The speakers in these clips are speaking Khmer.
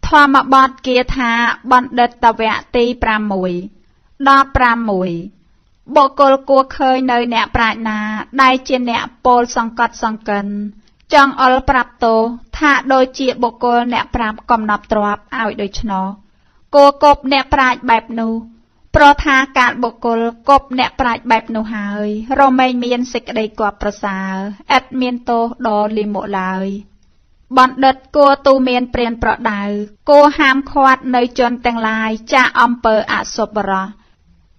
ធម្មបទគាថាបណ្ឌិតវគ្គទី6ដល់6បុគ្គលគួរឃើញនៅអ្នកប្រាជ្ញាដែលជាអ្នកពោលសង្កត់សង្កិនចង់អល់ប្រាប់ទោសថាដូចជាបុគ្គលអ្នកប្រាប់កំណប់ទ្រព្យឲ្យដូច្នោះគួរគប់អ្នកប្រាជ្ញបែបនោះព្រោះថាការបុគ្គលគប់អ្នកប្រាជ្ញបែបនោះហើយរមែងមានសេចក្តីគប់ប្រសើរឥតមានទោសដល់លិមុខឡើយបណ្ឌិតគួរទូមានព្រានប្រដៅគួរហាមឃាត់នៅជនទាំងឡាយចាកអំពើអសប្បុរស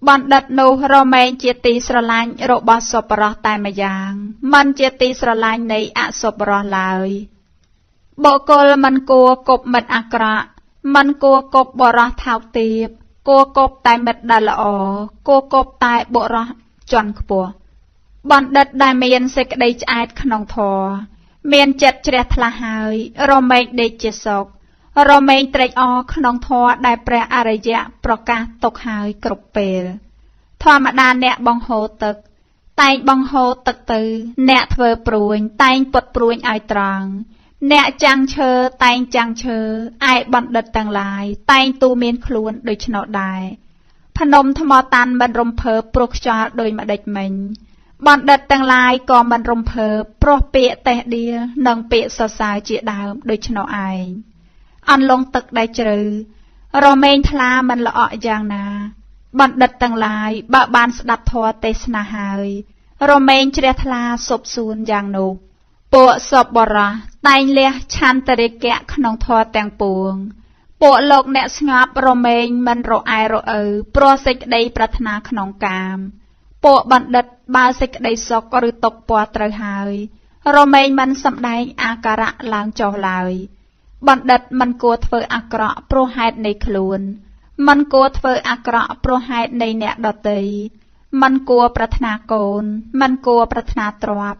បណ្ឌិតនោះរមែងជាទីស្រឡាញ់របស់សប្បុរសតែម្យ៉ាងមិនជាទីស្រឡាញ់នៃអសប្បុរសឡើយបុគ្គលមិនគួរគប់មិត្តអាក្រក់មិនគួរគប់បរិសថោកទាបគួរគប់តែមិត្តដែលល្អគួរគប់តែបុរសជាន់ខ្ពស់បណ្ឌិតដែលមានសេចក្តីឆ្អែតក្នុងធម៌មានចិត្តជ្រះថ្លាហើយរមែងដេកជាសុខរមែងត្រេកអរក្នុងធម៌ដែលព្រះអរិយៈប្រកាសទុកហើយគ្រប់ពេលធម្មតាអ្នកបង្ហូរទឹកតែងបង្ហូរទឹកទៅអ្នកធ្វើព្រួញតែងពុតព្រួញឲ្យត្រង់អ្នកចាំងឈើតែងចាំងឈើឯបណ្ឌិតទាំងឡាយតែងទូមានខ្លួនដូច្នោះដែរភ្នំថ្មតាន់មិនរំភើបព្រោះខ្យល់ដូចម្ដេចមិញបណ្ឌិតទាំងឡាយក៏មិនរំភើបព្រោះពាក្យតេះដៀលនិងពាក្យសរសើរជាដើមដូច្នោះឯងអន្លង់ទឹកដែលជ្រៅរមែងថ្លាមិនល្អក់យ៉ាងណាបណ្ឌិតទាំងឡាយបើបានស្ដាប់ធម៌ទេសនាហើយរមែងជ្រះថ្លាសុបសួនយ៉ាងនោះពួកសប្បុរសតែងលះឆន្ទរិកៈក្នុងធម៌ទាំងពួងពួកលោកអ្នកស្ងប់រមែងមិនរអែរអើព្រោះសេចក្តីប្រាថ្នាក្នុងកាមពួកបណ្ឌិតបើសេចក្តីសុខឬទុក្ខពណ៌ត្រូវហើយរមែងមិនសម្ដែងអាការៈឡើងចុះឡើយបណ្ឌិតមិនគួរធ្វើអាក្រក់ព្រោះហេតុនៃខ្លួនមិនគួរធ្វើអាក្រក់ព្រោះហេតុនៃអ្នកដទៃមិនគួរប្រាថ្នាកូនមិនគួរប្រាថ្នាទ្រព្យ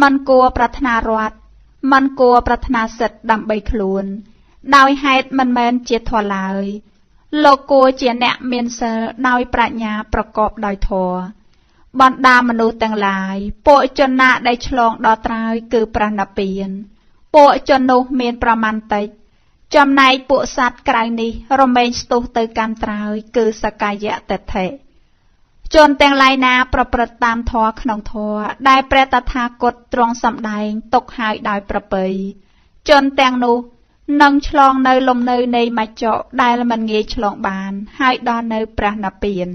មិនគួរប្រាថ្នារដ្ឋមិនគួរប្រាថ្នាសិទ្ធិដើម្បីខ្លួនដោយហេតុមិនមែនជាធម៌ឡើយលោកគួរជាអ្នកមានសិលដោយប្រាជ្ញាប្រកបដោយធម៌បណ្ដាមនុស្សទាំងឡាយពួកជនណាដែលឆ្លងដល់ត្រើយគឺព្រះនិព្វានពួកជននោះមានប្រមាណតិចចំណែកពួកសត្វក្រៅនេះរមែងស្ទុះទៅកាន់ត្រើយគឺសកាយៈទិដ្ឋិជនទាំងឡាយណាប្រព្រឹត្តតាមធម៌ក្នុងធម៌ដែលព្រះតថាគតទ្រង់សម្ដែងទុកហើយដោយប្រពៃជនទាំងនោះនឹងឆ្លងនៅលំនៅនៃមច្ចៈដែលមិនងាយឆ្លងបានហើយដល់នៅព្រះនិព្វាន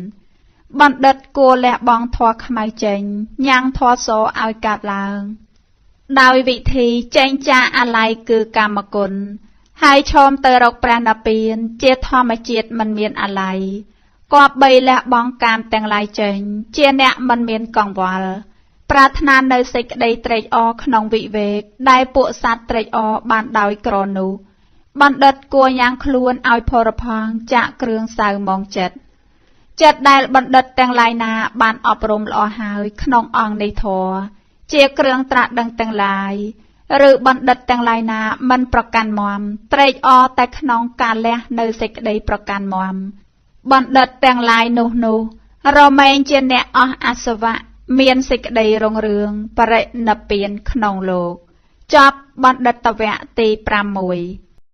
បណ្ឌិតគួរលះបង់ធម៌ខ្មៅចេញញ៉ាំងធម៌សឲ្យកើតឡើងដោយវិធីចេញចាកអាល័យគឺកាមគុណហើយឈោមទៅរកព្រះនិព្វានជាធម្មជាតិមិនមានអាល័យគប្បីលះបង់កាមទាំងឡាយចេញជាអ្នកមិនមានកង្វល់ប្រាថ្នានៅសេចក្តីត្រេកអរក្នុងវិវេកដែលពួកសត្វត្រេកអរបានដោយក្រនោះបណ្ឌិតគួរញ៉ាំងខ្លួនឲ្យផរផង់ចាក់គ្រឿងសៅមងចិត្តដែលបណ្ឌិតទាំងឡាយណាបានអប់រំល្អហើយក្នុងអង្គនៃធម៌ជាគ្រឿងត្រាស់ដឹងទាំងឡាយឬបណ្ឌិតទាំងឡាយណាមិនប្រកាន់មាំត្រេកអរតែក្នុងការលះនៅសេចក្តីប្រកាន់មាំបណ្ឌិតទាំងឡាយនោះរមែងជាអ្នកអស់អាសវៈមានសេចក្តីរុងរឿងបរិនិព្វានក្នុងលោកចប់បណ្ឌិតវគ្គទី6